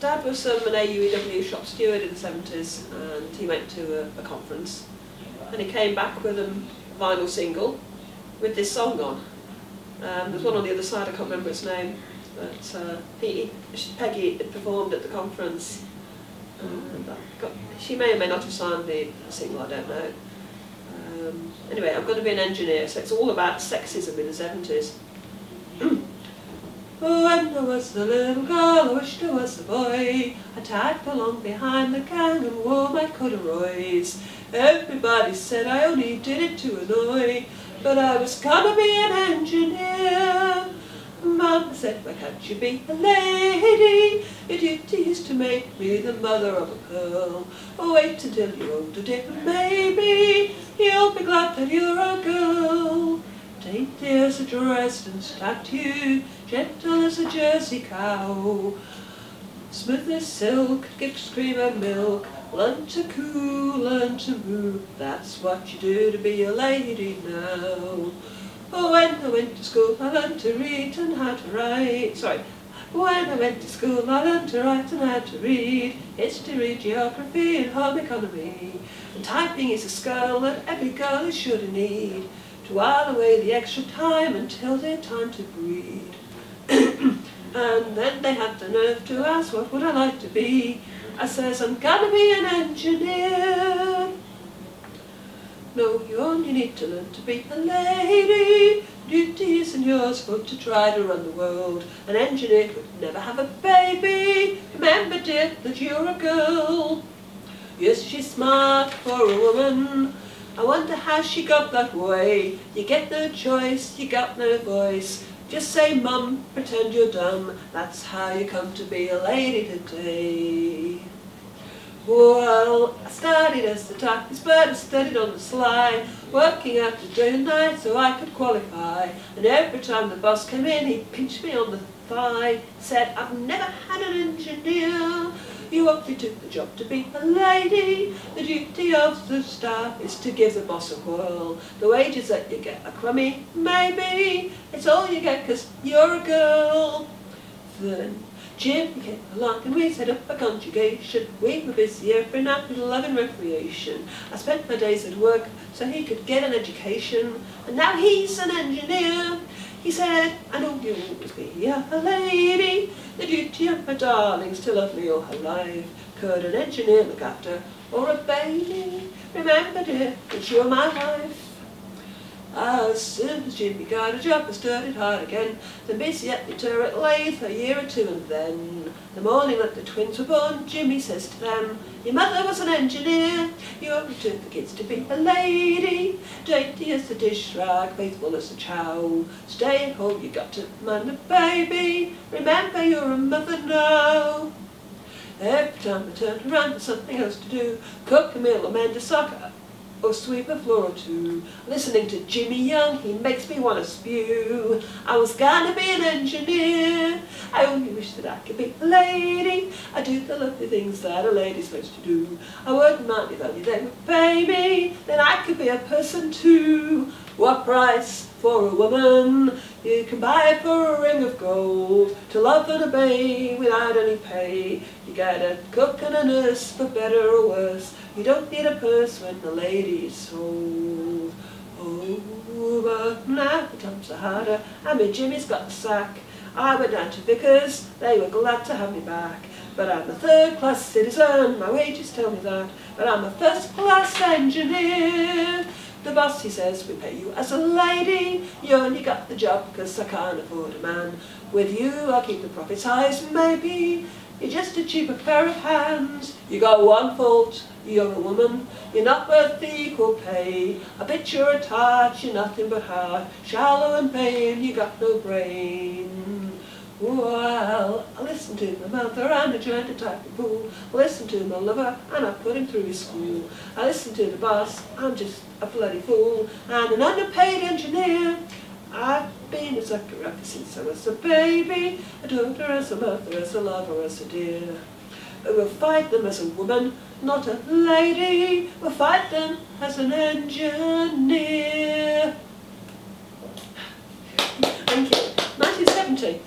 Dad was an AUEW shop steward in the 70s, and he went to a conference, and he came back with a vinyl single with this song on. There's one on the other side, I can't remember its name, but Peggy had performed at the conference. She may or may not have signed the single, I don't know. Anyway, I'm going to be an engineer, so it's all about sexism in the 70s. When I was a little girl, I wished I was a boy. I tagged along behind the gang and wore my corduroys. Everybody said I only did it to annoy, but I was gonna be an engineer. Mama said, why can't you be a lady? Your duty is to make me the mother of a pearl. Oh, wait until you're older, dear, maybe you'll be glad that you're a girl. Dainty as a Dresden statue, gentle as a Jersey cow, smooth as silk, gives cream and milk, learn to coo, learn to moo. That's what you do to be a lady now. Oh, when I went to school, I learned to read and how to write. When I went to school, I learned to write and how to read. History, geography, and home economy. And typing is a skill that every girl should need, to while away the extra time until they're time to breed. And then they had the nerve to ask, what would I like to be? I says, I'm gonna be an engineer. No, you only need to learn to be a lady. Duty isn't yours but to try to run the world. An engineer could never have a baby. Remember, dear, that you're a girl. Yes, she's smart for a woman. I wonder how she got that way. You get no choice, you got no voice. Just say mum, pretend you're dumb. That's how you come to be a lady today. Well, I studied as a typist, but I studied on the sly, working out the day and night so I could qualify. And every time the boss came in, he pinched me on the thigh, said, I've never had an engineer. You obviously took the job to be a lady. The duty of the staff is to give the boss a whirl. The wages that you get are crummy, maybe. It's all you get 'cause you're a girl. Then Jim came along and we set up a conjugation. We were busy every night with love and recreation. I spent my days at work so he could get an education. And now he's an engineer. He said, I know you'll always be a lady. The duty of my darling's to love me all her life. Could an engineer look after or a baby? Remember, dear, that you're my wife. As soon as Jimmy got a job, I studied hard again. Then busy at the turret lathe a year or two, and then the morning that the twins were born, Jimmy says to them, your mother was an engineer. You only took the kids to be a lady. Dainty as the dish rag, faithful as a chow. Stay at home, you got to mind the baby. Remember, you're a mother now. Every time I turn around, there's something else to do. Cook a meal or mend a sock, or sweep a floor or two. Listening to Jimmy Young, he makes me want to spew. I was gonna be an engineer. I only wish that I could be a lady. I do the lovely things that a lady's supposed to do. I wouldn't mind if only they would pay me. Then I could be a person too. What price for a woman you can buy for a ring of gold? To love and obey without any pay. You get a cook and a nurse for better or worse. You don't need a purse when the lady's sold. Oh, but now the times are harder, and me Jimmy's got the sack. I went down to Vickers, they were glad to have me back. But I'm a third-class citizen, my wages tell me that. But I'm a first-class engineer. The boss, he says, we pay you as a lady. You only got the job because I can't afford a man. With you, I'll keep the profits high as maybe. You're just a cheaper pair of hands. You got one fault, you're a woman. You're not worth the equal pay. I bet you're a tart, you're nothing but heart. Shallow and vain, you got no brain. Well, I listened to my mother and I joined a typing pool. I listened to my lover and I put him through his school. I listened to the boss, I'm just a bloody fool. And an underpaid engineer. I've been a sucker ever since I was a baby. A daughter, as a mother, as a lover, as a dear. We'll fight them as a woman, not a lady. We'll fight them as an engineer. Thank you. 1970.